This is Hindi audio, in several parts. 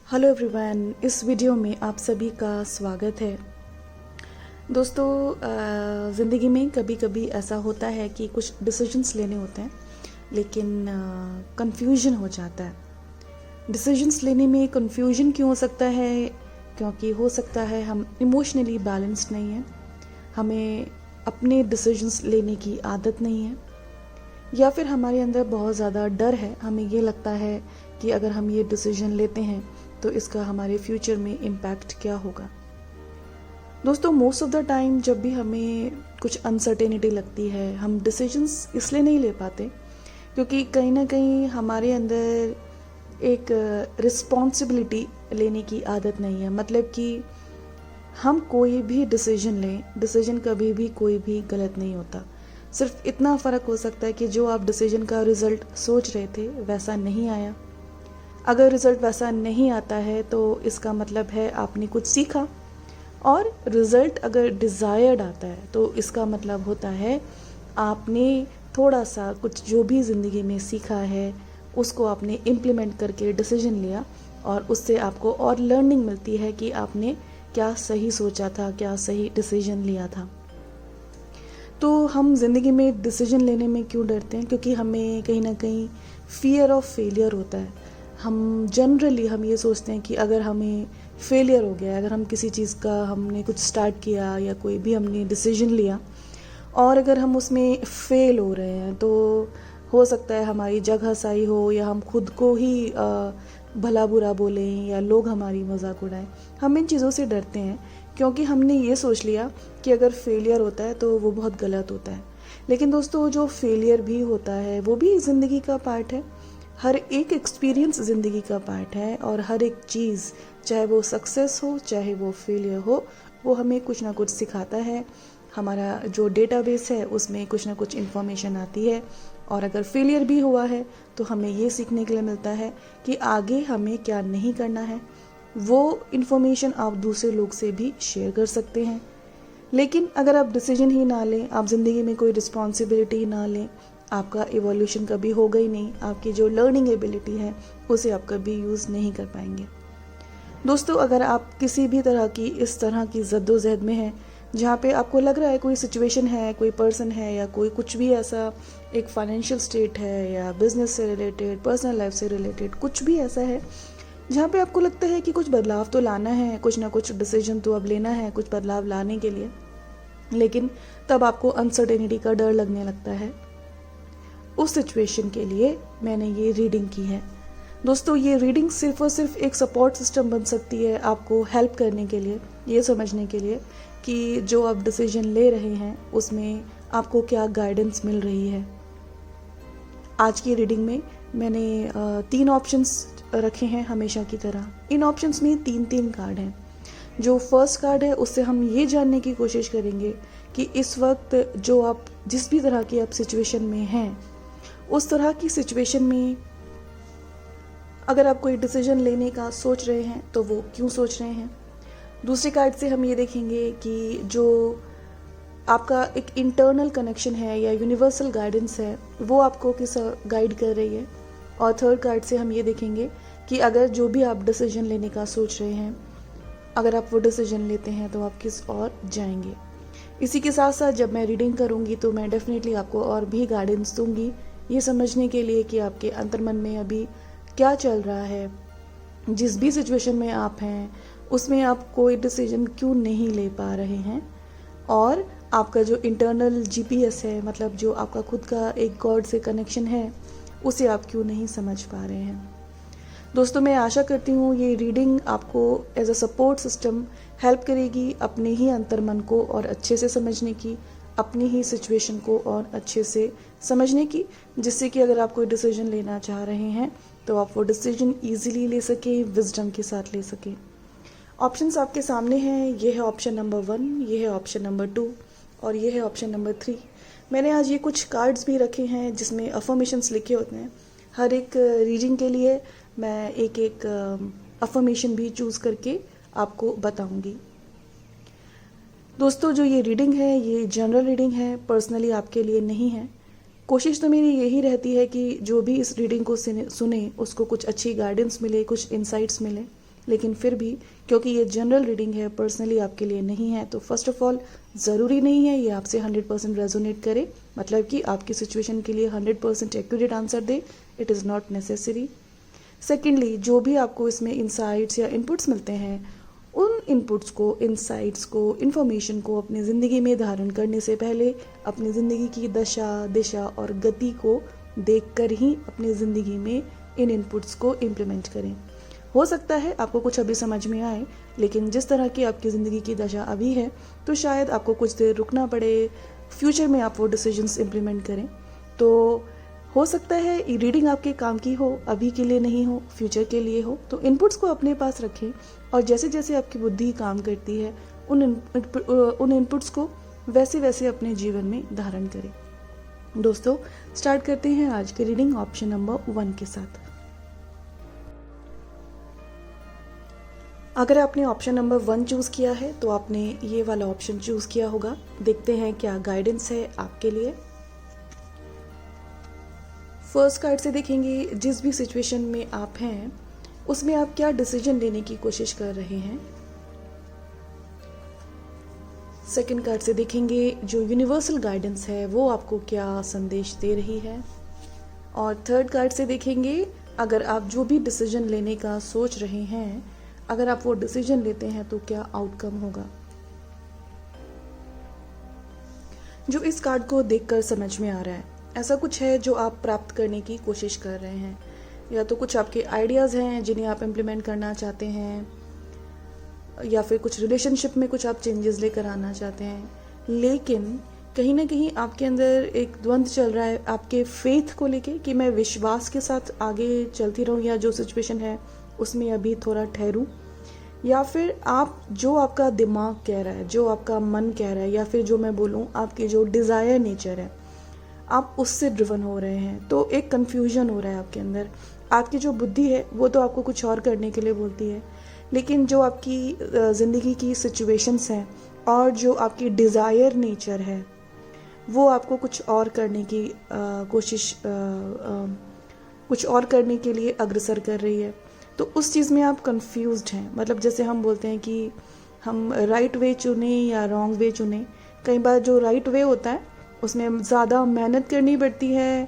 हेलो एवरीवन, इस वीडियो में आप सभी का स्वागत है। दोस्तों, ज़िंदगी में कभी कभी ऐसा होता है कि कुछ डिसीजंस लेने होते हैं लेकिन कंफ्यूजन हो जाता है। डिसीजंस लेने में कंफ्यूजन क्यों हो सकता है? क्योंकि हो सकता है हम इमोशनली बैलेंस्ड नहीं हैं, हमें अपने डिसीजंस लेने की आदत नहीं है, या फिर हमारे अंदर बहुत ज़्यादा डर है। हमें ये लगता है कि अगर हम ये डिसीजन लेते हैं तो इसका हमारे फ्यूचर में इम्पैक्ट क्या होगा। दोस्तों, मोस्ट ऑफ द टाइम जब भी हमें कुछ अनसर्टेनिटी लगती है, हम डिसीजंस इसलिए नहीं ले पाते क्योंकि कहीं ना कहीं हमारे अंदर एक रिस्पॉन्सिबिलिटी लेने की आदत नहीं है। मतलब कि हम कोई भी डिसीजन लें, डिसीजन कभी भी कोई भी गलत नहीं होता। सिर्फ इतना फ़र्क हो सकता है कि जो आप डिसीजन का रिज़ल्ट सोच रहे थे वैसा नहीं आया। अगर रिज़ल्ट वैसा नहीं आता है तो इसका मतलब है आपने कुछ सीखा, और रिज़ल्ट अगर डिज़ायर्ड आता है तो इसका मतलब होता है आपने थोड़ा सा कुछ जो भी ज़िंदगी में सीखा है उसको आपने इम्प्लीमेंट करके डिसीजन लिया, और उससे आपको और लर्निंग मिलती है कि आपने क्या सही सोचा था, क्या सही डिसीजन लिया था। तो हम ज़िंदगी में डिसीजन लेने में क्यों डरते हैं? क्योंकि हमें कहीं ना कहीं फियर ऑफ फेलियर होता है। हम ये सोचते हैं कि अगर हमें फेलियर हो गया, अगर हम किसी चीज़ का हमने कुछ स्टार्ट किया या कोई भी हमने डिसीजन लिया और अगर हम उसमें फेल हो रहे हैं तो हो सकता है हमारी जगह सही हो, या हम खुद को ही भला बुरा बोलें, या लोग हमारी मजाक उड़ाएं। हम इन चीज़ों से डरते हैं क्योंकि हमने ये सोच लिया कि अगर फेलियर होता है तो वो बहुत गलत होता है। लेकिन दोस्तों, जो फेलियर भी होता है वो भी ज़िंदगी का पार्ट है। हर एक एक्सपीरियंस ज़िंदगी का पार्ट है, और हर एक चीज़, चाहे वो सक्सेस हो चाहे वो फेलियर हो, वो हमें कुछ ना कुछ सिखाता है। हमारा जो डेटाबेस है उसमें कुछ ना कुछ इन्फॉर्मेशन आती है, और अगर फेलियर भी हुआ है तो हमें ये सीखने के लिए मिलता है कि आगे हमें क्या नहीं करना है। वो इन्फॉर्मेशन आप दूसरे लोग से भी शेयर कर सकते हैं। लेकिन अगर आप डिसीजन ही ना लें, आप ज़िंदगी में कोई रिस्पॉन्सिबिलिटी ना लें, आपका इवोल्यूशन कभी होगा ही नहीं। आपकी जो लर्निंग एबिलिटी है उसे आप कभी यूज़ नहीं कर पाएंगे। दोस्तों, अगर आप किसी भी तरह की इस तरह की जद्दोजहद में हैं जहाँ पे आपको लग रहा है कोई सिचुएशन है, कोई पर्सन है, या कोई कुछ भी ऐसा, एक फाइनेंशियल स्टेट है या बिजनेस से रिलेटेड, पर्सनल लाइफ से रिलेटेड कुछ भी ऐसा है जहाँ पे आपको लगता है कि कुछ बदलाव तो लाना है, कुछ ना कुछ डिसीजन तो अब लेना है कुछ बदलाव लाने के लिए, लेकिन तब आपको अनसर्टेनिटी का डर लगने लगता है, उस सिचुएशन के लिए मैंने ये रीडिंग की है। दोस्तों, ये रीडिंग सिर्फ और सिर्फ एक सपोर्ट सिस्टम बन सकती है आपको हेल्प करने के लिए, ये समझने के लिए कि जो आप डिसीजन ले रहे हैं उसमें आपको क्या गाइडेंस मिल रही है। आज की रीडिंग में मैंने 3 ऑप्शंस रखे हैं हमेशा की तरह। इन ऑप्शंस में 3 कार्ड हैं। जो फर्स्ट कार्ड है उससे हम ये जानने की कोशिश करेंगे कि इस वक्त जो आप जिस भी तरह की आप सिचुएशन में हैं, उस तरह की सिचुएशन में अगर आप कोई डिसीजन लेने का सोच रहे हैं तो वो क्यों सोच रहे हैं। दूसरी कार्ड से हम ये देखेंगे कि जो आपका एक इंटरनल कनेक्शन है या यूनिवर्सल गाइडेंस है वो आपको किस गाइड कर रही है। और थर्ड कार्ड से हम ये देखेंगे कि अगर जो भी आप डिसीजन लेने का सोच रहे हैं, अगर आप वो डिसीजन लेते हैं तो आप किस ओर जाएंगे। इसी के साथ साथ जब मैं रीडिंग करूंगी तो मैं डेफिनेटली आपको और भी गाइडेंस दूंगी, ये समझने के लिए कि आपके अंतर्मन में अभी क्या चल रहा है, जिस भी सिचुएशन में आप हैं उसमें आप कोई डिसीजन क्यों नहीं ले पा रहे हैं, और आपका जो इंटरनल जीपीएस है, मतलब जो आपका खुद का एक गॉड से कनेक्शन है, उसे आप क्यों नहीं समझ पा रहे हैं। दोस्तों, मैं आशा करती हूँ ये रीडिंग आपको as a support system help करेगी अपने ही अंतर्मन को और अच्छे से समझने की, अपनी ही सिचुएशन को और अच्छे से समझने की, जिससे कि अगर आप कोई डिसीजन लेना चाह रहे हैं तो आप वो डिसीजन ईजिली ले सकें, विजडम के साथ ले सकें। ऑप्शंस आपके सामने हैं। ये है ऑप्शन नंबर 1, ये है ऑप्शन नंबर 2, और ये है ऑप्शन नंबर 3। मैंने आज ये कुछ कार्ड्स भी रखे हैं जिसमें अफर्मेशंस लिखे होते हैं। हर एक रीडिंग के लिए मैं एक एक अफर्मेशन भी चूज़ करके आपको बताऊंगी। दोस्तों, जो ये रीडिंग है ये जनरल रीडिंग है, पर्सनली आपके लिए नहीं है। कोशिश तो मेरी यही रहती है कि जो भी इस रीडिंग को सुने उसको कुछ अच्छी गाइडेंस मिले, कुछ इंसाइट्स मिले, लेकिन फिर भी क्योंकि ये जनरल रीडिंग है, पर्सनली आपके लिए नहीं है, तो फर्स्ट ऑफ ऑल ज़रूरी नहीं है ये आपसे 100% रेजोनेट करे, मतलब कि आपकी सिचुएशन के लिए 100% accurate answer they. It is not necessary. Secondly, जो भी आपको इसमें इंसाइट्स या इनपुट्स मिलते हैं, उन इनपुट्स को, इंसाइट्स को, इन्फॉर्मेशन को अपनी ज़िंदगी में धारण करने से पहले अपनी ज़िंदगी की दशा, दिशा और गति को देखकर ही अपनी ज़िंदगी में इन इनपुट्स को इम्प्लीमेंट करें। हो सकता है आपको कुछ अभी समझ में आए, लेकिन जिस तरह की आपकी ज़िंदगी की दशा अभी है तो शायद आपको कुछ देर रुकना पड़े, फ्यूचर में आप वो डिसीजंस इम्प्लीमेंट करें। तो हो सकता है ये रीडिंग आपके काम की हो, अभी के लिए नहीं हो, फ्यूचर के लिए हो। तो इनपुट्स को अपने पास रखें और जैसे जैसे आपकी बुद्धि काम करती है उन इनपुट्स को वैसे वैसे अपने जीवन में धारण करें। दोस्तों, स्टार्ट करते हैं आज की रीडिंग ऑप्शन नंबर 1 के साथ। अगर आपने ऑप्शन नंबर 1 चूज़ किया है तो आपने ये वाला ऑप्शन चूज़ किया होगा। देखते हैं क्या गाइडेंस है आपके लिए। फर्स्ट कार्ड से देखेंगे जिस भी सिचुएशन में आप हैं उसमें आप क्या डिसीजन लेने की कोशिश कर रहे हैं। सेकंड कार्ड से देखेंगे जो यूनिवर्सल गाइडेंस है वो आपको क्या संदेश दे रही है। और थर्ड कार्ड से देखेंगे अगर आप जो भी डिसीजन लेने का सोच रहे हैं, अगर आप वो डिसीजन लेते हैं तो क्या आउटकम होगा। जो इस कार्ड को देखकर समझ में आ रहा है, ऐसा कुछ है जो आप प्राप्त करने की कोशिश कर रहे हैं, या तो कुछ आपके आइडियाज़ हैं जिन्हें आप इम्प्लीमेंट करना चाहते हैं, या फिर कुछ रिलेशनशिप में कुछ आप चेंजेस लेकर आना चाहते हैं। लेकिन कहीं ना कहीं आपके अंदर एक द्वंद्व चल रहा है आपके फेथ को लेके कि मैं विश्वास के साथ आगे चलती रहूं या जो सिचुएशन है उसमें अभी थोड़ा ठहरूं, या फिर आप जो आपका दिमाग कह रहा है, जो आपका मन कह रहा है, या फिर जो मैं बोलूं आपकी जो डिज़ायर नेचर है आप उससे ड्रिवन हो रहे हैं। तो एक कन्फ्यूजन हो रहा है आपके अंदर। आपकी जो बुद्धि है वो तो आपको कुछ और करने के लिए बोलती है, लेकिन जो आपकी ज़िंदगी की सिचुएशंस हैं और जो आपकी डिज़ायर नेचर है वो आपको कुछ और करने की कोशिश, कुछ और करने के लिए अग्रसर कर रही है। तो उस चीज़ में आप कंफ्यूज्ड हैं। मतलब जैसे हम बोलते हैं कि हम राइट वे चुने या रॉन्ग वे चुने। कई बार जो राइट वे होता है उसमें ज़्यादा मेहनत करनी पड़ती है,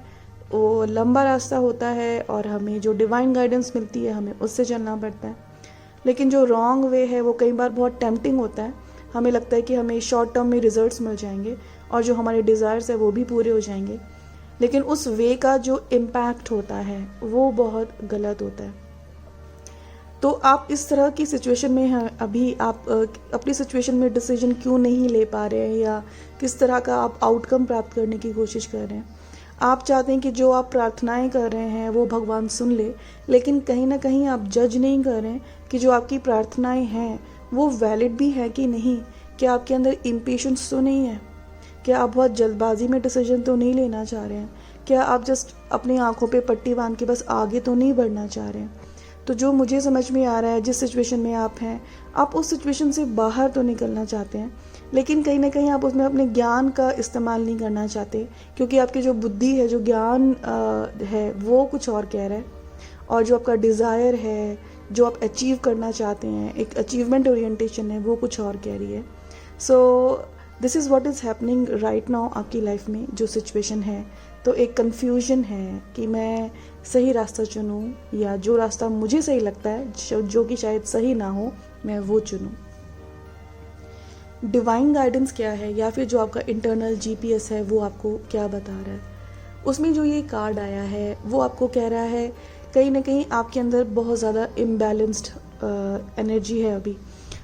वो लंबा रास्ता होता है और हमें जो डिवाइन गाइडेंस मिलती है हमें उससे चलना पड़ता है। लेकिन जो रॉन्ग वे है वो कई बार बहुत टेम्पटिंग होता है। हमें लगता है कि हमें शॉर्ट टर्म में रिजल्ट्स मिल जाएंगे और जो हमारे डिज़ायर्स है वो भी पूरे हो जाएंगे, लेकिन उस वे का जो इम्पैक्ट होता है वो बहुत गलत होता है। तो आप इस तरह की सिचुएशन में हैं अभी, आप अपनी सिचुएशन में डिसीजन क्यों नहीं ले पा रहे हैं या किस तरह का आप आउटकम प्राप्त करने की कोशिश कर रहे हैं। आप चाहते हैं कि जो आप प्रार्थनाएं कर रहे हैं वो भगवान सुन ले, लेकिन कहीं ना कहीं आप जज नहीं कर रहे हैं कि जो आपकी प्रार्थनाएं हैं वो वैलिड भी है कि नहीं। क्या आपके अंदर इम्पेशेंस तो नहीं है? क्या आप बहुत जल्दबाजी में डिसीजन तो नहीं लेना चाह रहे हैं? क्या आप जस्ट अपनी आंखों पे पट्टी बांध के बस आगे तो नहीं बढ़ना चाह रहे हैं? तो जो मुझे समझ में आ रहा है, जिस सिचुएशन में आप हैं, आप उस सिचुएशन से बाहर तो निकलना चाहते हैं, लेकिन कहीं ना कहीं आप उसमें अपने ज्ञान का इस्तेमाल नहीं करना चाहते, क्योंकि आपकी जो बुद्धि है, जो ज्ञान है वो कुछ और कह रहा है, और जो आपका डिज़ायर है, जो आप अचीव करना चाहते हैं, एक अचीवमेंट ओरिएंटेशन है, वो कुछ और कह रही है। So this is what is happening right now आपकी लाइफ में जो सिचुएशन है। तो एक कन्फ्यूजन है कि मैं सही रास्ता चुनूं या जो रास्ता मुझे सही लगता है, जो कि शायद सही ना हो, मैं वो चुनूं। डिवाइन गाइडेंस क्या है, या फिर जो आपका इंटरनल जीपीएस है वो आपको क्या बता रहा है। उसमें जो ये कार्ड आया है वो आपको कह रहा है कहीं ना कहीं आपके अंदर बहुत ज़्यादा इम्बैलेंस्ड एनर्जी है अभी।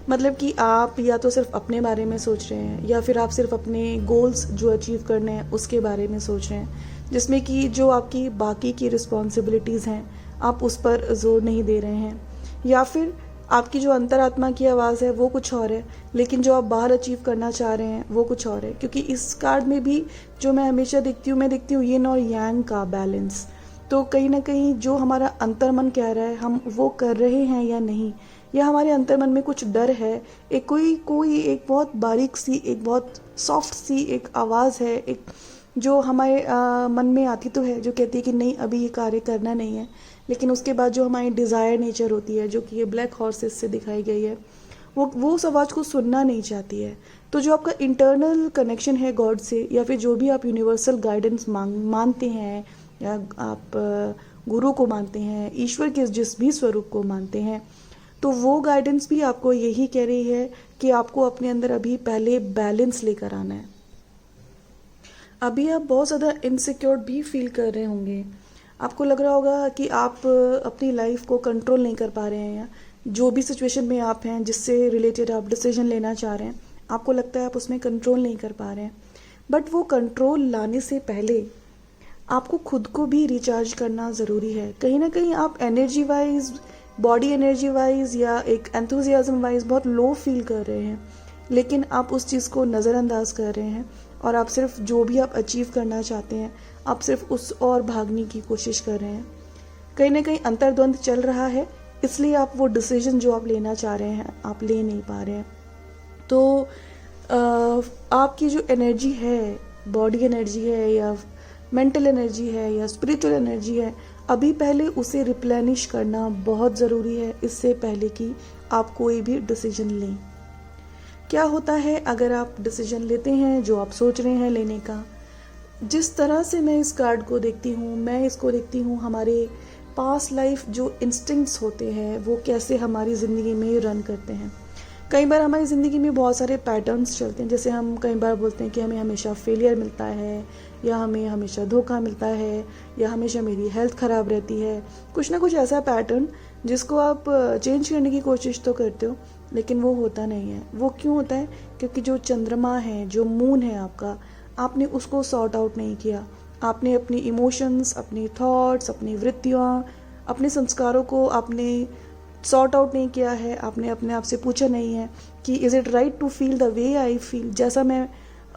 मतलब कि आप या तो सिर्फ अपने बारे में सोच रहे हैं, या फिर आप सिर्फ अपने गोल्स जो अचीव करने हैं उसके बारे में सोच रहे हैं, जिसमें कि जो आपकी बाकी की रिस्पॉन्सिबिलिटीज़ हैं आप उस पर जोर नहीं दे रहे हैं, या फिर आपकी जो अंतरात्मा की आवाज़ है वो कुछ और है, लेकिन जो आप बाहर अचीव करना चाह रहे हैं वो कुछ और है। क्योंकि इस कार्ड में भी जो मैं हमेशा देखती हूँ, मैं देखती हूँ यिन और यांग का बैलेंस। तो कहीं ना कहीं जो हमारा अंतर्मन कह रहा है हम वो कर रहे हैं या नहीं, या हमारे अंतर्मन में कुछ डर है, एक कोई एक बहुत बारीक सी, एक बहुत सॉफ्ट सी एक आवाज़ है, एक जो हमारे मन में आती तो है, जो कहती है कि नहीं अभी ये कार्य करना नहीं है, लेकिन उसके बाद जो हमारी डिज़ायर नेचर होती है, जो कि ये ब्लैक हॉर्सेस से दिखाई गई है, वो उस आवाज़ को सुनना नहीं चाहती है। तो जो आपका इंटरनल कनेक्शन है गॉड से, या फिर जो भी आप यूनिवर्सल गाइडेंस मानते हैं, या आप गुरु को मानते हैं, ईश्वर के जिस भी स्वरूप को मानते हैं, तो वो गाइडेंस भी आपको यही कह रही है कि आपको अपने अंदर अभी पहले बैलेंस लेकर आना है। अभी आप बहुत ज़्यादा इनसिक्योर भी फील कर रहे होंगे, आपको लग रहा होगा कि आप अपनी लाइफ को कंट्रोल नहीं कर पा रहे हैं, या जो भी सिचुएशन में आप हैं जिससे रिलेटेड आप डिसीजन लेना चाह रहे हैं, आपको लगता है आप उसमें कंट्रोल नहीं कर पा रहे हैं। बट वो कंट्रोल लाने से पहले आपको खुद को भी रिचार्ज करना ज़रूरी है। कहीं ना कहीं आप energy wise, body energy wise या एक एंथुजियाज्म वाइज बहुत लो फील कर रहे हैं, लेकिन आप उस चीज़ को नज़रअंदाज कर रहे हैं और आप सिर्फ जो भी आप अचीव करना चाहते हैं, आप सिर्फ उस और भागने की कोशिश कर रहे हैं। कहीं ना कहीं अंतर्द्वंद चल रहा है, इसलिए आप वो डिसीजन जो आप लेना चाह रहे हैं आप ले नहीं पा रहे हैं। तो आपकी जो एनर्जी है, बॉडी एनर्जी है या मेंटल एनर्जी है या स्पिरिचुअल एनर्जी है, अभी पहले उसे रिप्लेनिश करना बहुत ज़रूरी है, इससे पहले कि आप कोई भी डिसीजन लें। क्या होता है अगर आप डिसीजन लेते हैं जो आप सोच रहे हैं लेने का, जिस तरह से मैं इस कार्ड को देखती हूँ, मैं इसको देखती हूँ हमारे पास्ट लाइफ जो इंस्टिंक्ट्स होते हैं वो कैसे हमारी ज़िंदगी में रन करते हैं। कई बार हमारी ज़िंदगी में बहुत सारे पैटर्न्स चलते हैं, जैसे हम कई बार बोलते हैं कि हमें हमेशा फेलियर मिलता है, या हमें हमेशा धोखा मिलता है, या हमेशा मेरी हेल्थ ख़राब रहती है। कुछ ना कुछ ऐसा पैटर्न जिसको आप चेंज करने की कोशिश तो करते हो, लेकिन वो होता नहीं है। वो क्यों होता है? क्योंकि जो चंद्रमा है, जो मून है आपका, आपने उसको सॉर्ट आउट नहीं किया। आपने अपनी इमोशंस, अपनी थॉट्स, अपनी वृत्तियाँ, अपने संस्कारों को आपने सॉर्ट आउट नहीं किया है। आपने अपने आप से पूछा नहीं है कि is it right to feel the way I feel, जैसा मैं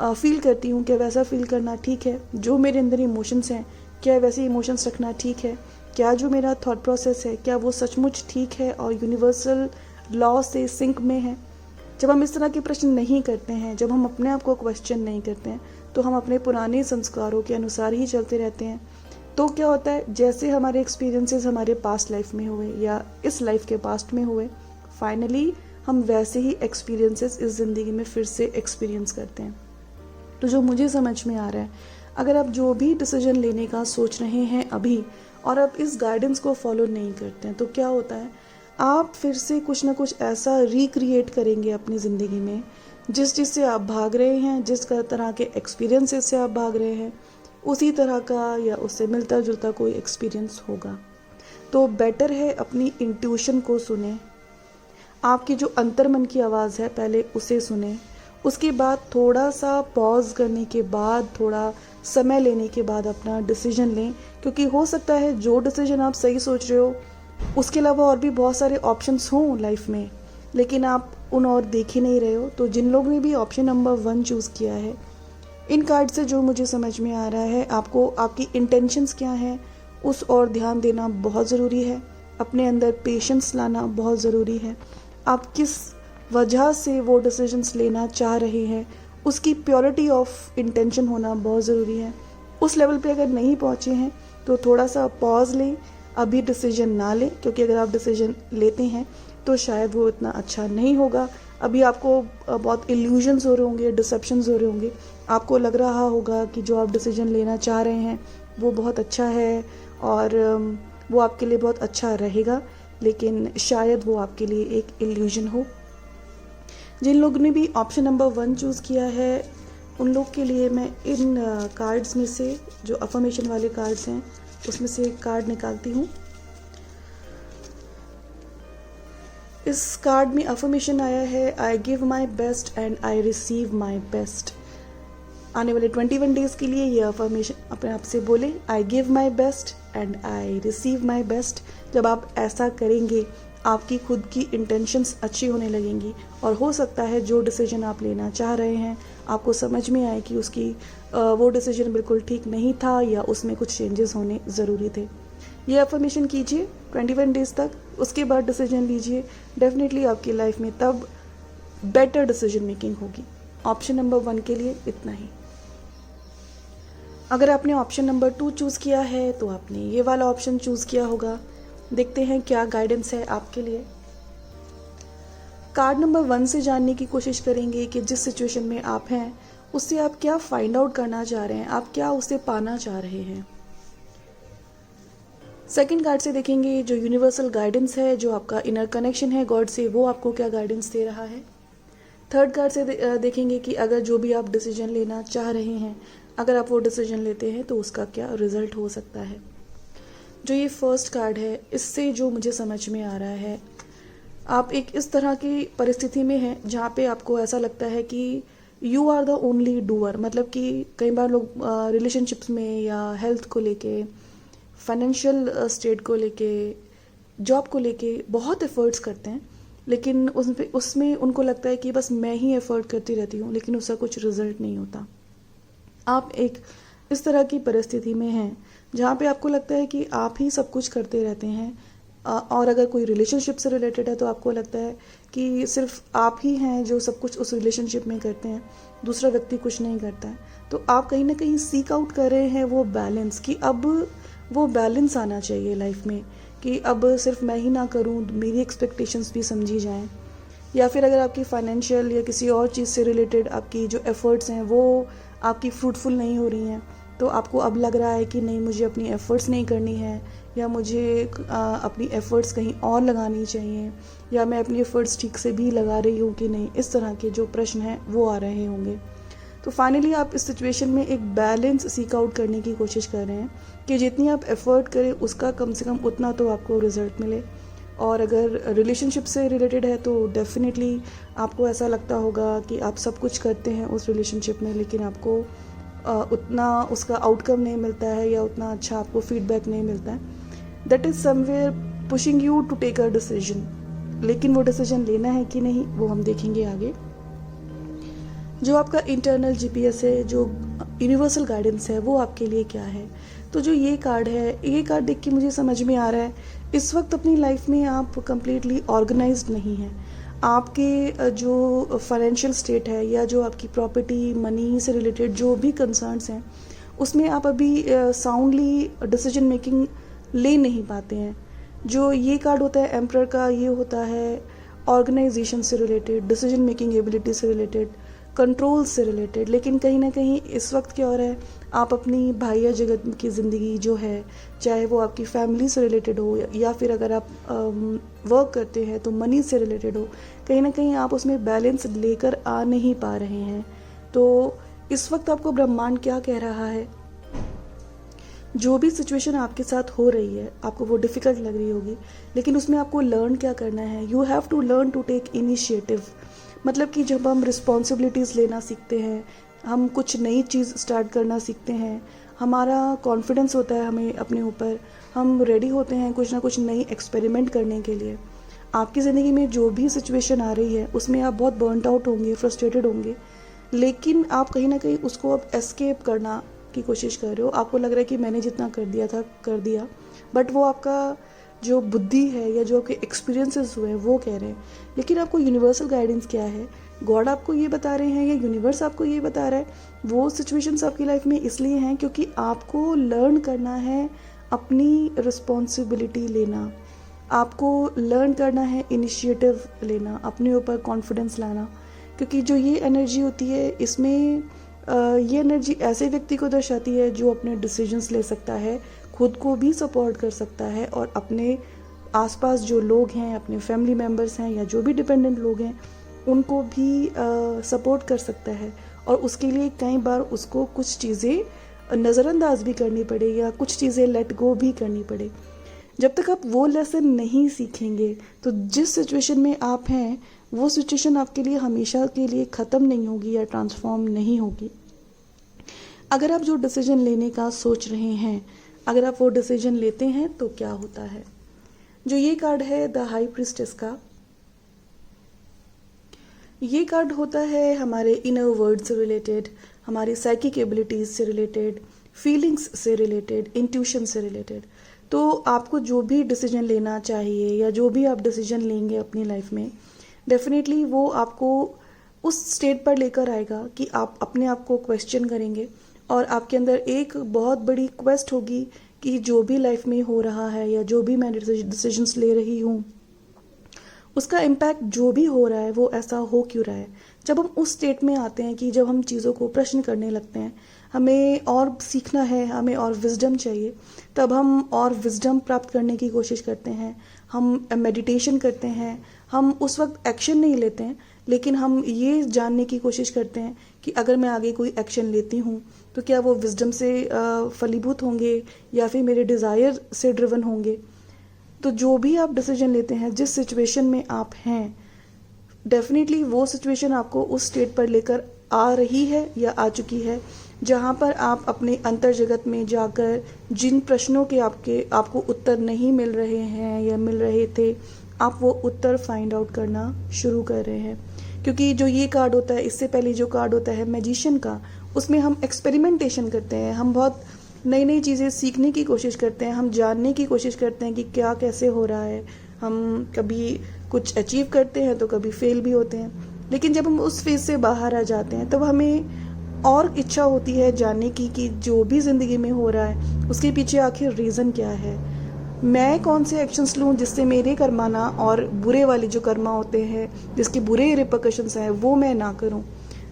फील करती हूँ क्या वैसा फील करना ठीक है? जो मेरे अंदर इमोशंस हैं क्या वैसे इमोशंस रखना ठीक है? क्या जो मेरा थॉट प्रोसेस है क्या वो सचमुच ठीक है और यूनिवर्सल लॉ से सिंक में है? जब हम इस तरह के प्रश्न नहीं करते हैं, जब हम अपने आप को क्वेश्चन नहीं करते हैं, तो हम अपने पुराने संस्कारों के अनुसार ही चलते रहते हैं। तो क्या होता है, जैसे हमारे एक्सपीरियंसेस हमारे पास्ट लाइफ में हुए या इस लाइफ के पास्ट में हुए, फाइनली हम वैसे ही एक्सपीरियंसेस इस ज़िंदगी में फिर से एक्सपीरियंस करते हैं। तो जो मुझे समझ में आ रहा है, अगर आप जो भी डिसीजन लेने का सोच रहे हैं अभी और आप इस गाइडेंस को फॉलो नहीं करते हैं, तो क्या होता है, आप फिर से कुछ ना कुछ ऐसा रिक्रिएट करेंगे अपनी ज़िंदगी में जिस चीज़ से आप भाग रहे हैं, जिस तरह के एक्सपीरियंसेस से आप भाग रहे हैं, उसी तरह का या उससे मिलता जुलता कोई एक्सपीरियंस होगा। तो बेटर है अपनी इंट्यूशन को सुने, आपकी जो अंतर्मन की आवाज़ है पहले उसे सुने, उसके बाद थोड़ा सा पॉज करने के बाद, थोड़ा समय लेने के बाद अपना डिसीजन लें। क्योंकि हो सकता है जो डिसीजन आप सही सोच रहे हो उसके अलावा और भी बहुत सारे ऑप्शंस हों लाइफ में, लेकिन आप उन और देख ही नहीं रहे हो। तो जिन लोगों ने भी ऑप्शन नंबर 1 चूज़ किया है, इन कार्ड से जो मुझे समझ में आ रहा है, आपको आपकी इंटेंशंस क्या हैं उस और ध्यान देना बहुत ज़रूरी है। अपने अंदर पेशेंस लाना बहुत ज़रूरी है। आप किस वजह से वो डिसीजंस लेना चाह रहे हैं उसकी प्योरिटी ऑफ इंटेंशन होना बहुत ज़रूरी है। उस लेवल पे अगर नहीं पहुँचे हैं तो थोड़ा सा पॉज लें, अभी डिसीजन ना लें, क्योंकि अगर आप डिसीजन लेते हैं तो शायद वो इतना अच्छा नहीं होगा। अभी आपको बहुत इल्यूजन्स हो रहे होंगे, डिसेप्शंस हो रहे होंगे, आपको लग रहा होगा कि जो आप डिसीजन लेना चाह रहे हैं वो बहुत अच्छा है और वो आपके लिए बहुत अच्छा रहेगा, लेकिन शायद वो आपके लिए एक इल्यूजन हो। जिन लोगों ने भी ऑप्शन नंबर 1 चूज़ किया है उन लोग के लिए मैं इन कार्ड्स में से, जो अफर्मेशन वाले कार्ड्स हैं उसमें से एक कार्ड निकालती हूँ। इस कार्ड में अफर्मेशन आया है, I give my best and I receive my best. आने वाले 21 डेज के लिए ये अफर्मेशन अपने आप से बोलें, I give my best and I receive my best. जब आप ऐसा करेंगे आपकी खुद की इंटेंशंस अच्छी होने लगेंगी और हो सकता है जो डिसीजन आप लेना चाह रहे हैं आपको समझ में आए कि उसकी वो डिसीजन बिल्कुल ठीक नहीं था या उसमें कुछ चेंजेस होने ज़रूरी थे। ये अफर्मेशन कीजिए 21 डेज तक, उसके बाद डिसीजन लीजिए। डेफिनेटली आपकी लाइफ में तब बेटर डिसीजन मेकिंग होगी। ऑप्शन नंबर 1 के लिए इतना ही। अगर आपने ऑप्शन नंबर 2 चूज़ किया है तो आपने ये वाला ऑप्शन चूज़ किया होगा। देखते हैं क्या गाइडेंस है आपके लिए। कार्ड नंबर 1 से जानने की कोशिश करेंगे कि जिस सिचुएशन में आप हैं उससे आप क्या फाइंड आउट करना चाह रहे हैं, आप क्या उसे पाना चाह रहे हैं। सेकंड कार्ड से देखेंगे जो यूनिवर्सल गाइडेंस है, जो आपका इनर कनेक्शन है गॉड से, वो आपको क्या गाइडेंस दे रहा है। थर्ड कार्ड से देखेंगे कि अगर जो भी आप डिसीजन लेना चाह रहे हैं, अगर आप वो डिसीजन लेते हैं तो उसका क्या रिजल्ट हो सकता है। जो ये फर्स्ट कार्ड है, इससे जो मुझे समझ में आ रहा है, आप एक इस तरह की परिस्थिति में हैं जहाँ पे आपको ऐसा लगता है कि you are the only doer. मतलब कि कई बार लोग रिलेशनशिप्स में या हेल्थ को लेके, फाइनेंशियल स्टेट को लेके, जॉब को लेके बहुत एफर्ट्स करते हैं, लेकिन उसमें उनको लगता है कि बस मैं ही एफर्ट करती रहती हूँ, लेकिन उसका कुछ रिजल्ट नहीं होता। आप एक इस तरह की परिस्थिति में हैं जहाँ पे आपको लगता है कि आप ही सब कुछ करते रहते हैं, और अगर कोई रिलेशनशिप से रिलेटेड है तो आपको लगता है कि सिर्फ आप ही हैं जो सब कुछ उस रिलेशनशिप में करते हैं, दूसरा व्यक्ति कुछ नहीं करता है। तो आप कहीं ना कहीं सीक आउट कर रहे हैं वो बैलेंस, कि अब वो बैलेंस आना चाहिए लाइफ में, कि अब सिर्फ मैं ही ना करूं, मेरी एक्सपेक्टेशंस भी समझी जाएं। या फिर अगर आपकी फाइनेंशियल या किसी और चीज़ से रिलेटेड आपकी जो एफ़र्ट्स हैं वो आपकी फ्रूटफुल नहीं हो रही हैं, तो आपको अब लग रहा है कि नहीं, मुझे अपनी एफ़र्ट्स नहीं करनी है, या मुझे अपनी एफ़र्ट्स कहीं और लगानी चाहिए, या मैं अपनी एफ़र्ट्स ठीक से भी लगा रही हूँ कि नहीं। इस तरह के जो प्रश्न हैं वो आ रहे होंगे। तो फाइनली आप इस सिचुएशन में एक बैलेंस सीक आउट करने की कोशिश कर रहे हैं कि जितनी आप एफ़र्ट करें उसका कम से कम उतना तो आपको रिजल्ट मिले। और अगर रिलेशनशिप से रिलेटेड है तो डेफिनेटली आपको ऐसा लगता होगा कि आप सब कुछ करते हैं उस रिलेशनशिप में, लेकिन आपको उतना उसका आउटकम नहीं मिलता है, या उतना अच्छा आपको फीडबैक नहीं मिलता है। That is somewhere pushing you to take a decision, लेकिन वो डिसीजन लेना है कि नहीं वो हम देखेंगे आगे। जो आपका इंटरनल जीपीएस है, जो यूनिवर्सल गाइडेंस है, वो आपके लिए क्या है। तो जो ये कार्ड है, ये कार्ड देख के मुझे समझ में आ रहा है इस वक्त अपनी लाइफ में आप कंप्लीटली ऑर्गेनाइज्ड नहीं हैं। आपके जो फाइनेंशियल स्टेट है, या जो आपकी प्रॉपर्टी मनी से रिलेटेड जो भी कंसर्न्स हैं, उसमें आप अभी साउंडली डिसीजन मेकिंग ले नहीं पाते हैं। जो ये कार्ड होता है एम्परर का, ये होता है ऑर्गेनाइजेशन से रिलेटेड, डिसीजन मेकिंग एबिलिटी से रिलेटेड, कंट्रोल से रिलेटेड। लेकिन कहीं ना कहीं इस वक्त क्या हो रहा है, आप अपनी बाह्य जगत की ज़िंदगी जो है, चाहे वो आपकी फैमिली से रिलेटेड हो, या फिर अगर आप वर्क करते हैं तो मनी से रिलेटेड हो, कहीं ना कहीं आप उसमें बैलेंस लेकर आ नहीं पा रहे हैं। तो इस वक्त आपको ब्रह्मांड क्या कह रहा है, जो भी सिचुएशन आपके साथ हो रही है, आपको वो डिफ़िकल्ट लग रही होगी, लेकिन उसमें आपको लर्न क्या करना है। You have to learn to take initiative. मतलब कि जब हम रिस्पॉन्सिबिलिटीज़ लेना सीखते हैं, हम कुछ नई चीज़ स्टार्ट करना सीखते हैं, हमारा कॉन्फिडेंस होता है हमें अपने ऊपर, हम रेडी होते हैं कुछ ना कुछ नई एक्सपेरिमेंट करने के लिए। आपकी ज़िंदगी में जो भी सिचुएशन आ रही है उसमें आप बहुत बर्नड आउट होंगे, फ्रस्ट्रेटेड होंगे, लेकिन आप कहीं ना कहीं उसको अब एस्केप करना की कोशिश कर रहे हो। आपको लग रहा है कि मैंने जितना कर दिया था कर दिया, बट वो आपका जो बुद्धि है या जो आपके एक्सपीरियंसेस हुए हैं वो कह रहे हैं। लेकिन आपको यूनिवर्सल गाइडेंस क्या है, गॉड आपको ये बता रहे हैं या यूनिवर्स आपको ये बता रहा है, वो सिचुएशंस आपकी लाइफ में इसलिए हैं क्योंकि आपको लर्न करना है अपनी रिस्पॉन्सिबिलिटी लेना, आपको लर्न करना है इनिशिएटिव लेना, अपने ऊपर कॉन्फिडेंस लाना। क्योंकि जो ये एनर्जी होती है, इसमें ये एनर्जी ऐसे व्यक्ति को दर्शाती है जो अपने डिसीजंस ले सकता है, खुद को भी सपोर्ट कर सकता है, और अपने आसपास जो लोग हैं, अपने फैमिली मेम्बर्स हैं, या जो भी डिपेंडेंट लोग हैं, उनको भी सपोर्ट कर सकता है। और उसके लिए कई बार उसको कुछ चीज़ें नज़रअंदाज भी करनी पड़े, या कुछ चीज़ें लेट गो भी करनी पड़े। जब तक आप वो लेसन नहीं सीखेंगे तो जिस सिचुएशन में आप हैं वो सिचुएशन आपके लिए हमेशा के लिए ख़त्म नहीं होगी या ट्रांसफॉर्म नहीं होगी। अगर आप जो डिसीजन लेने का सोच रहे हैं, अगर आप वो डिसीजन लेते हैं तो क्या होता है। जो ये कार्ड है द हाई प्रीस्टेस का, ये कार्ड होता है हमारे इनर वर्ल्ड से रिलेटेड, हमारी साइकिक एबिलिटीज़ से रिलेटेड, फीलिंग्स से रिलेटेड, इंट्यूशन से रिलेटेड। तो आपको जो भी डिसीजन लेना चाहिए या जो भी आप डिसीजन लेंगे अपनी लाइफ में, डेफिनेटली वो आपको उस स्टेट पर लेकर आएगा कि आप अपने आप को क्वेश्चन करेंगे, और आपके अंदर एक बहुत बड़ी क्वेस्ट होगी कि जो भी लाइफ में हो रहा है या जो भी मैं डिसीजंस ले रही हूँ उसका इम्पैक्ट जो भी हो रहा है वो ऐसा हो क्यों रहा है। जब हम उस स्टेट में आते हैं कि जब हम चीज़ों को प्रश्न करने लगते हैं, हमें और सीखना है, हमें और विजडम चाहिए, तब हम और विजडम प्राप्त करने की कोशिश करते हैं। हम मेडिटेशन करते हैं। हम उस वक्त एक्शन नहीं लेते हैं, लेकिन हम ये जानने की कोशिश करते हैं कि अगर मैं आगे कोई एक्शन लेती हूँ तो क्या वो विजडम से फलीभूत होंगे या फिर मेरे डिज़ायर से ड्रिवन होंगे। तो जो भी आप डिसीजन लेते हैं, जिस सिचुएशन में आप हैं, डेफिनेटली वो सिचुएशन आपको उस स्टेट पर लेकर आ रही है या आ चुकी है जहाँ पर आप अपने अंतर जगत में जाकर जिन प्रश्नों के आपको उत्तर नहीं मिल रहे हैं या मिल रहे थे, आप वो उत्तर फाइंड आउट करना शुरू कर रहे हैं। क्योंकि जो ये कार्ड होता है, इससे पहले जो कार्ड होता है मैजिशियन का, उसमें हम एक्सपेरिमेंटेशन करते हैं। हम बहुत नई नई चीज़ें सीखने की कोशिश करते हैं, हम जानने की कोशिश करते हैं कि क्या कैसे हो रहा है। हम कभी कुछ अचीव करते हैं तो कभी फेल भी होते हैं, लेकिन जब हम उस फेज से बाहर आ जाते हैं तब हमें और इच्छा होती है जानने की कि जो भी ज़िंदगी में हो रहा है उसके पीछे आखिर रीज़न क्या है। मैं कौन से एक्शंस लूँ जिससे मेरे कर्माना और बुरे वाले जो कर्मा होते हैं, जिसके बुरे रिपरकशंस हैं, वो मैं ना करूँ।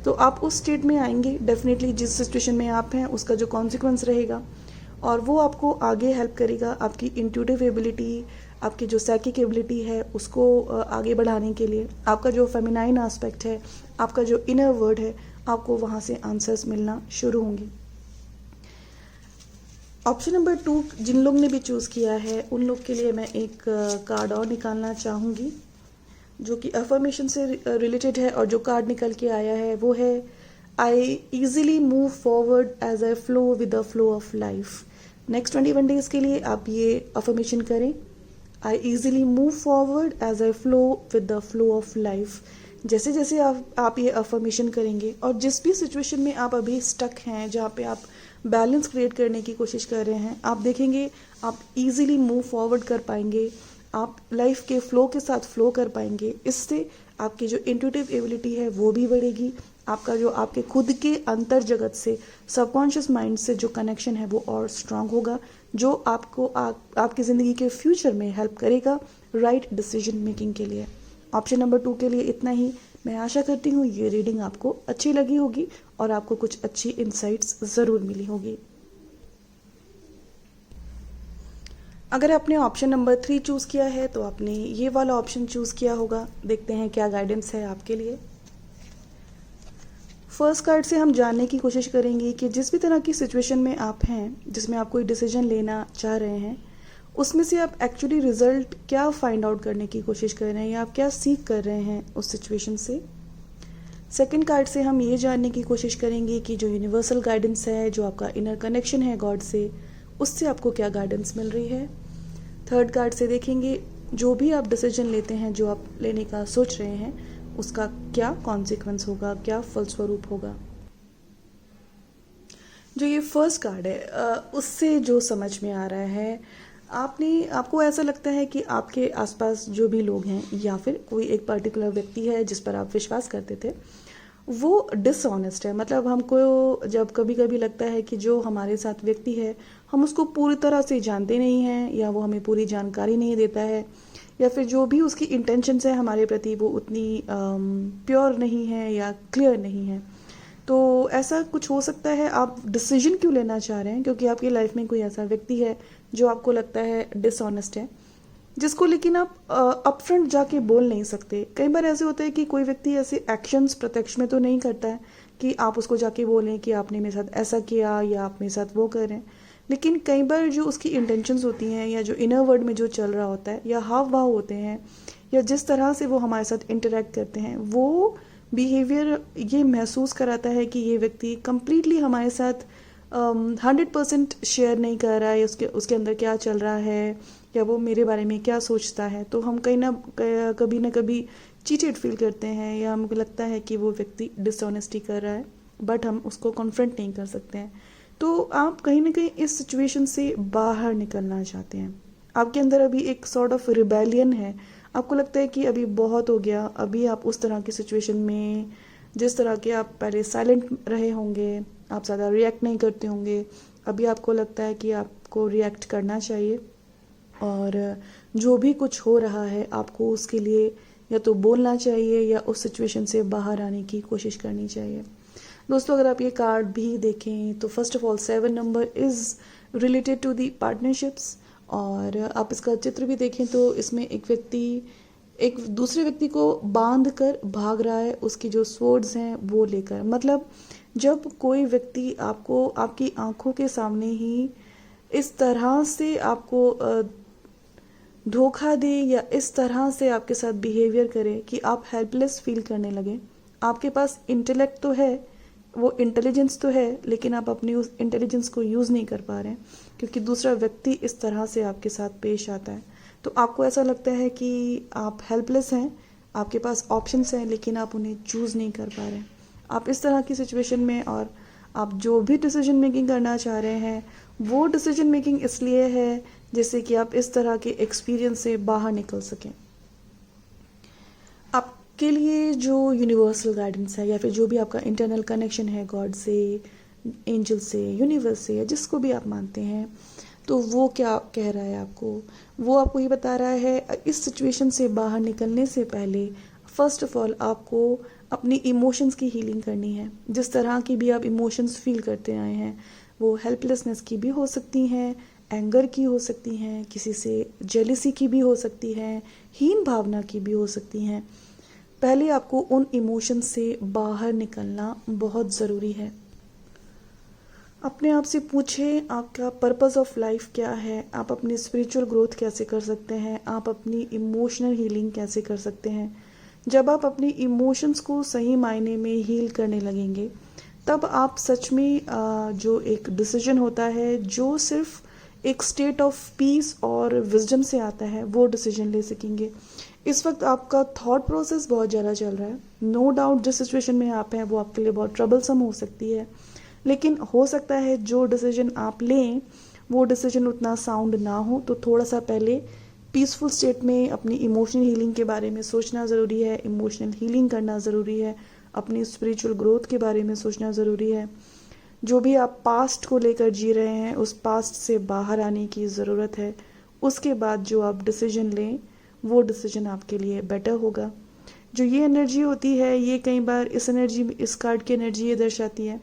तो आप उस स्टेट में आएंगे डेफिनेटली, जिस सिचुएशन में आप हैं उसका जो कॉन्सिक्वेंस रहेगा, और वो आपको आगे हेल्प करेगा आपकी इंट्यूटिव एबिलिटी, आपकी जो साइकिक एबिलिटी है उसको आगे बढ़ाने के लिए। आपका जो फेमिनाइन एस्पेक्ट है, आपका जो इनर वर्ड है, आपको वहाँ से आंसर्स मिलना शुरू होंगे। ऑप्शन नंबर 2 जिन लोग ने भी चूज़ किया है उन लोग के लिए मैं एक कार्ड और निकालना चाहूँगी जो कि अफर्मेशन से रिलेटेड है, और जो कार्ड निकल के आया है वो है I easily move forward as I flow with the flow of life. Next 21 days के लिए आप ये अफर्मेशन करें, I easily move forward as I flow with the flow of life. जैसे जैसे आप ये अफर्मेशन करेंगे और जिस भी सिचुएशन में आप अभी स्टक हैं, जहाँ पे आप बैलेंस क्रिएट करने की कोशिश कर रहे हैं, आप देखेंगे आप इजीली मूव फॉरवर्ड कर पाएंगे, आप लाइफ के फ्लो के साथ फ्लो कर पाएंगे। इससे आपकी जो इंट्यूटिव एबिलिटी है वो भी बढ़ेगी। आपका जो आपके खुद के अंतर जगत से, सबकॉन्शियस माइंड से जो कनेक्शन है वो और स्ट्रांग होगा, जो आपको आपकी ज़िंदगी के फ्यूचर में हेल्प करेगा राइट डिसीजन मेकिंग के लिए। ऑप्शन नंबर 2 के लिए इतना ही। मैं आशा करती हूँ ये रीडिंग आपको अच्छी लगी होगी और आपको कुछ अच्छी इंसाइट्स ज़रूर मिली होगी। अगर आपने ऑप्शन नंबर 3 चूज़ किया है तो आपने ये वाला ऑप्शन चूज़ किया होगा। देखते हैं क्या गाइडेंस है आपके लिए। फर्स्ट कार्ड से हम जानने की कोशिश करेंगे कि जिस भी तरह की सिचुएशन में आप हैं, जिसमें आप कोई डिसीजन लेना चाह रहे हैं, उसमें से आप एक्चुअली रिजल्ट क्या फाइंड आउट करने की कोशिश कर रहे हैं या आप क्या सीख कर रहे हैं उस सिचुएशन से। सेकंड कार्ड से हम ये जानने की कोशिश करेंगे कि जो यूनिवर्सल गाइडेंस है, जो आपका इनर कनेक्शन है गॉड से, उससे आपको क्या गाइडेंस मिल रही है। थर्ड कार्ड से देखेंगे जो भी आप डिसीजन लेते हैं, जो आप लेने का सोच रहे हैं, उसका क्या कॉन्सिक्वेंस होगा, क्या फलस्वरूप होगा। जो ये फर्स्ट कार्ड है उससे जो समझ में आ रहा है, आपको ऐसा लगता है कि आपके आसपास जो भी लोग हैं या फिर कोई एक पर्टिकुलर व्यक्ति है जिस पर आप विश्वास करते थे, वो डिसऑनेस्ट है। मतलब हमको जब कभी कभी लगता है कि जो हमारे साथ व्यक्ति है हम उसको पूरी तरह से जानते नहीं हैं, या वो हमें पूरी जानकारी नहीं देता है, या फिर जो भी उसकी इंटेंशंस है हमारे प्रति वो उतनी प्योर नहीं है या क्लियर नहीं है। तो ऐसा कुछ हो सकता है। आप डिसीजन क्यों लेना चाह रहे हैं? क्योंकि आपकी लाइफ में कोई ऐसा व्यक्ति है जो आपको लगता है डिसऑनेस्ट है, जिसको लेकिन आप अपफ्रंट जाके बोल नहीं सकते। कई बार ऐसे होता है कि कोई व्यक्ति ऐसे एक्शंस प्रत्यक्ष में तो नहीं करता है कि आप उसको जाके बोलें कि आपने मेरे साथ ऐसा किया या आप मेरे साथ वो कर रहे हैं, लेकिन कई बार जो उसकी इंटेंशंस होती हैं या जो इनर वर्ल्ड में जो चल रहा होता है या हाव भाव होते हैं या जिस तरह से वो हमारे साथ इंटरेक्ट करते हैं, वो बिहेवियर ये महसूस कराता है कि ये व्यक्ति कम्प्लीटली हमारे साथ 100% शेयर नहीं कर रहा है उसके अंदर क्या चल रहा है या वो मेरे बारे में क्या सोचता है। तो हम कभी ना कभी चीटेड फील करते हैं या हमको लगता है कि वो व्यक्ति डिसऑनेस्टी कर रहा है, बट हम उसको कॉन्फ्रंट नहीं कर सकते हैं। तो आप कहीं ना कहीं इस सिचुएशन से बाहर निकलना चाहते हैं। आपके अंदर अभी एक सॉर्ट ऑफ रिबेलियन है। आपको लगता है कि अभी बहुत हो गया। अभी आप उस तरह की सिचुएशन में, जिस तरह के आप पहले साइलेंट रहे होंगे, आप ज़्यादा रिएक्ट नहीं करते होंगे, अभी आपको लगता है कि आपको रिएक्ट करना चाहिए और जो भी कुछ हो रहा है आपको उसके लिए या तो बोलना चाहिए या उस सिचुएशन से बाहर आने की कोशिश करनी चाहिए। दोस्तों, अगर आप ये कार्ड भी देखें तो first of all 7 number is related to the partnerships, और आप इसका चित्र भी देखें तो इसमें एक व्यक्ति एक दूसरे व्यक्ति को बांध कर भाग रहा है, उसकी जो स्वर्ड्स हैं वो लेकर। मतलब जब कोई व्यक्ति आपको आपकी आंखों के सामने ही इस तरह से आपको धोखा दे या इस तरह से आपके साथ बिहेवियर करे कि आप हेल्पलेस फील करने लगे। आपके पास इंटेलेक्ट तो है, वो इंटेलिजेंस तो है, लेकिन आप अपनी उस इंटेलिजेंस को यूज़ नहीं कर पा रहे हैं क्योंकि दूसरा व्यक्ति इस तरह से आपके साथ पेश आता है। तो आपको ऐसा लगता है कि आप हेल्पलेस हैं, आपके पास ऑप्शंस हैं लेकिन आप उन्हें चूज़ नहीं कर पा रहे हैं। आप इस तरह की सिचुएशन में, और आप जो भी डिसीजन मेकिंग करना चाह रहे हैं वो डिसीजन मेकिंग इसलिए है जैसे कि आप इस तरह के एक्सपीरियंस से बाहर निकल सकें। आपके लिए जो यूनिवर्सल गाइडेंस है या फिर जो भी आपका इंटरनल कनेक्शन है गॉड से, एंजल से, यूनिवर्स से, या जिसको भी आप मानते हैं, तो वो क्या कह रहा है आपको? वो आपको ये बता रहा है इस सिचुएशन से बाहर निकलने से पहले फर्स्ट ऑफ ऑल आपको अपनी इमोशंस की हीलिंग करनी है। जिस तरह की भी आप इमोशंस फील करते आए हैं, वो हेल्पलेसनेस की भी हो सकती हैं, एंगर की हो सकती हैं, किसी से जेलिसी की भी हो सकती हैं, हीन भावना की भी हो सकती हैं। पहले आपको उन इमोशंस से बाहर निकलना बहुत ज़रूरी है। अपने आप से पूछें आपका पर्पस ऑफ लाइफ क्या है, आप अपनी स्पिरिचुअल ग्रोथ कैसे कर सकते हैं, आप अपनी इमोशनल हीलिंग कैसे कर सकते हैं। जब आप अपनी इमोशंस को सही मायने में हील करने लगेंगे तब आप सच में जो एक डिसीजन होता है जो सिर्फ एक स्टेट ऑफ पीस और विजडम से आता है वो डिसीजन ले सकेंगे। इस वक्त आपका थॉट प्रोसेस बहुत ज़्यादा चल रहा है। नो डाउट जिस सिचुएशन में आप हैं वो आपके लिए बहुत ट्रबलसम हो सकती है, लेकिन हो सकता है जो डिसीजन आप लें वो डिसीजन उतना साउंड ना हो, तो थोड़ा सा पहले पीसफुल स्टेट में अपनी इमोशनल हीलिंग के बारे में सोचना ज़रूरी है, इमोशनल हीलिंग करना ज़रूरी है, अपनी स्पिरिचुअल ग्रोथ के बारे में सोचना ज़रूरी है। जो भी आप पास्ट को लेकर जी रहे हैं उस पास्ट से बाहर आने की ज़रूरत है। उसके बाद जो आप डिसीजन लें वो डिसीजन आपके लिए बेटर होगा। जो ये एनर्जी होती है, ये कई बार इस कार्ड की एनर्जी ये दर्शाती है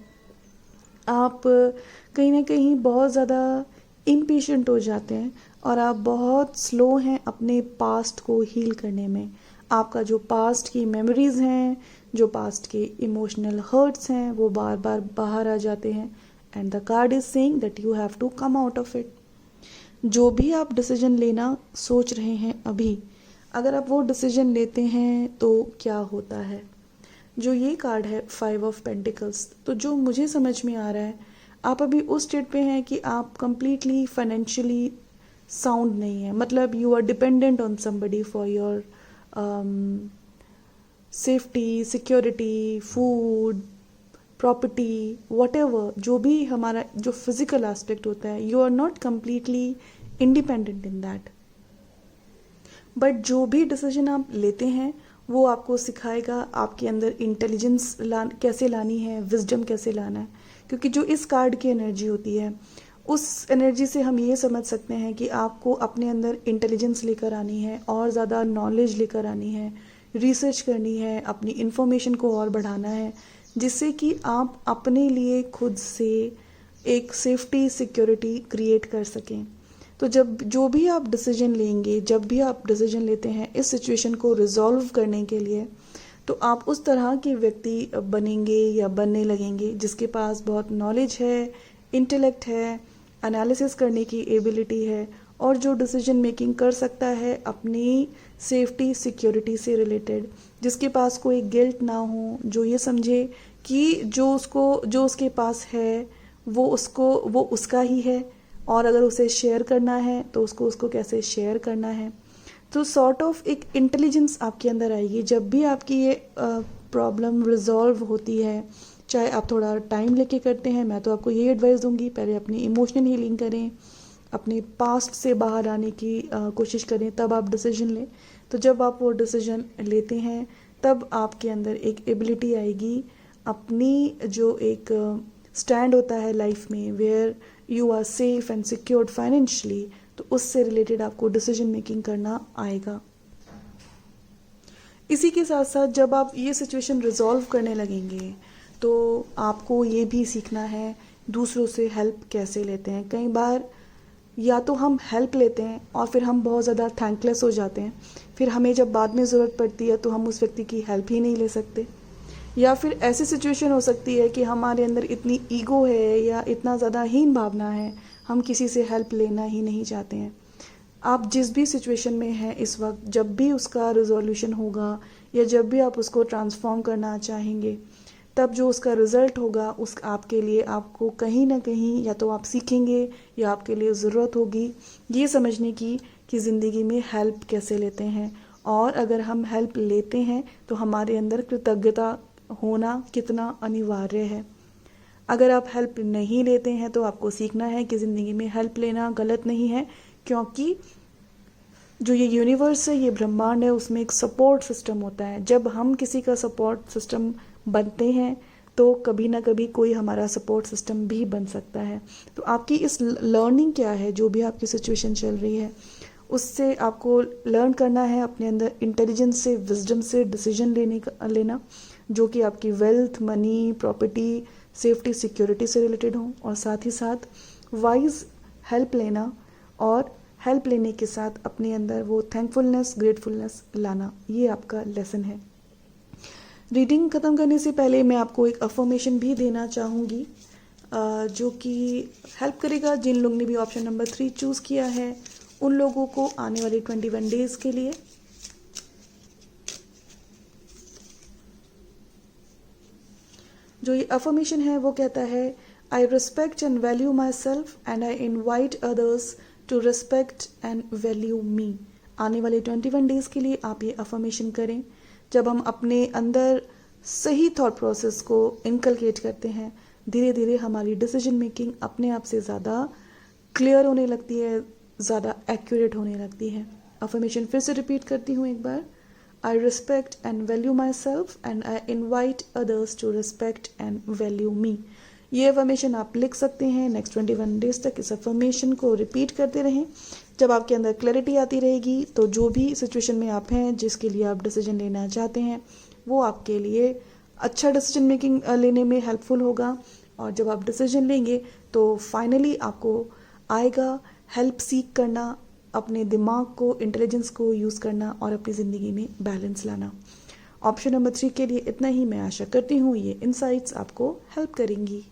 आप कहीं ना कहीं बहुत ज़्यादा इम्पेशेंट हो जाते हैं और आप बहुत स्लो हैं अपने पास्ट को हील करने में। आपका जो पास्ट की मेमोरीज़ हैं, जो पास्ट के इमोशनल हर्ट्स हैं, वो बार बार बाहर आ जाते हैं and the card is saying that you have to come out of it. जो भी आप डिसीजन लेना सोच रहे हैं अभी, अगर आप वो डिसीजन लेते हैं तो क्या होता है। जो ये कार्ड है 5 ऑफ पेंटिकल्स, तो जो मुझे समझ में आ रहा है आप अभी उस स्टेट पे हैं कि आप कंप्लीटली फाइनेंशियली साउंड नहीं है। मतलब you are dependent on somebody for your safety, security, food, property, whatever, जो भी हमारा जो फिजिकल एस्पेक्ट होता है, you are not completely independent in that. But जो भी डिसीजन आप लेते हैं वो आपको सिखाएगा आपके अंदर इंटेलिजेंस कैसे लानी है, विजडम कैसे लाना है। क्योंकि जो इस कार्ड की एनर्जी होती है उस एनर्जी से हम ये समझ सकते हैं कि आपको अपने अंदर इंटेलिजेंस लेकर आनी है और ज़्यादा नॉलेज लेकर आनी है, रिसर्च करनी है, अपनी इन्फॉर्मेशन को और बढ़ाना है, जिससे कि आप अपने लिए खुद से एक सेफ्टी सिक्योरिटी क्रिएट कर सकें। तो जो भी आप डिसीजन लेंगे, जब भी आप डिसीजन लेते हैं इस सिचुएशन को रिजॉल्व करने के लिए, तो आप उस तरह के व्यक्ति बनेंगे या बनने लगेंगे जिसके पास बहुत नॉलेज है, इंटेलेक्ट है, एनालिसिस करने की एबिलिटी है और जो डिसीजन मेकिंग कर सकता है अपनी सेफ्टी सिक्योरिटी से रिलेटेड, जिसके पास कोई गिल्ट ना हो, जो ये समझे कि जो उसके पास है वो उसका ही है और अगर उसे शेयर करना है तो उसको कैसे शेयर करना है। तो सॉर्ट ऑफ एक इंटेलिजेंस आपके अंदर आएगी जब भी आपकी ये प्रॉब्लम रिजॉल्व होती है। चाहे आप थोड़ा टाइम लेके करते हैं, मैं तो आपको यही एडवाइस दूंगी, पहले अपनी इमोशनल हीलिंग करें, अपने पास्ट से बाहर आने की कोशिश करें, तब आप डिसीजन लें। तो जब आप वो डिसीजन लेते हैं तब आपके अंदर एक एबिलिटी आएगी अपनी जो एक स्टैंड होता है लाइफ में, where you are safe and secured financially, तो उससे रिलेटेड आपको डिसीजन मेकिंग करना आएगा। इसी के साथ साथ जब आप ये सिचुएशन रिजॉल्व करने लगेंगे तो आपको ये भी सीखना है दूसरों से हेल्प कैसे लेते हैं। कई बार या तो हम हेल्प लेते हैं और फिर हम बहुत ज़्यादा थैंकलेस हो जाते हैं, फिर हमें जब बाद में ज़रूरत पड़ती है तो हम उस व्यक्ति की हेल्प ही नहीं ले सकते। या फिर ऐसी सिचुएशन हो सकती है कि हमारे अंदर इतनी ईगो है या इतना ज़्यादा हीन भावना है, हम किसी से हेल्प लेना ही नहीं चाहते हैं। आप जिस भी सिचुएशन में हैं इस वक्त, जब भी उसका रिजोल्यूशन होगा या जब भी आप उसको ट्रांसफॉर्म करना चाहेंगे, तब जो उसका रिज़ल्ट होगा उस आपके लिए, आपको कहीं ना कहीं या तो आप सीखेंगे या आपके लिए ज़रूरत होगी ये समझने की कि ज़िंदगी में हेल्प कैसे लेते हैं, और अगर हम हेल्प लेते हैं तो हमारे अंदर कृतज्ञता होना कितना अनिवार्य है। अगर आप हेल्प नहीं लेते हैं तो आपको सीखना है कि ज़िंदगी में हेल्प लेना गलत नहीं है, क्योंकि जो ये यूनिवर्स है, ये ब्रह्मांड है, उसमें एक सपोर्ट सिस्टम होता है। जब हम किसी का सपोर्ट सिस्टम बनते हैं तो कभी ना कभी कोई हमारा सपोर्ट सिस्टम भी बन सकता है। तो आपकी इस लर्निंग क्या है, जो भी आपकी सिचुएशन चल रही है उससे आपको लर्न करना है अपने अंदर इंटेलिजेंस से, विजडम से डिसीजन लेना जो कि आपकी wealth, money, property, safety, security से रिलेटेड हो, और साथ ही साथ वाइज हेल्प लेना, और हेल्प लेने के साथ अपने अंदर वो थैंकफुलनेस, ग्रेटफुलनेस लाना। ये आपका लेसन है। रीडिंग ख़त्म करने से पहले मैं आपको एक अफर्मेशन भी देना चाहूँगी जो कि हेल्प करेगा जिन लोगों ने भी ऑप्शन नंबर 3 चूज़ किया है, उन लोगों को आने वाले 21 डेज़ के लिए। जो ये अफर्मेशन है वो कहता है, I respect and value myself and I invite others to respect and value me. आने वाले 21 डेज़ के लिए आप ये अफर्मेशन करें। जब हम अपने अंदर सही थॉट प्रोसेस को इनकलकेट करते हैं, धीरे धीरे हमारी डिसीजन मेकिंग अपने आप से ज़्यादा क्लियर होने लगती है, ज़्यादा एक्यूरेट होने लगती है। अफर्मेशन फिर से रिपीट करती हूँ एक बार, I respect and value myself and I invite others to respect and value me. ये अफर्मेशन आप लिख सकते हैं। नेक्स्ट 21 डेज तक इस अफर्मेशन को रिपीट करते रहें। जब आपके अंदर क्लैरिटी आती रहेगी तो जो भी सिचुएशन में आप हैं, जिसके लिए आप डिसीजन लेना चाहते हैं, वो आपके लिए अच्छा डिसीजन मेकिंग लेने में हेल्पफुल होगा। और जब आप डिसीजन लेंगे तो फाइनली आपको आएगा हेल्प सीख करना, अपने दिमाग को, इंटेलिजेंस को यूज़ करना और अपनी ज़िंदगी में बैलेंस लाना। ऑप्शन नंबर 3 के लिए इतना ही। मैं आशा करती हूँ ये इनसाइट्स आपको हेल्प करेंगी।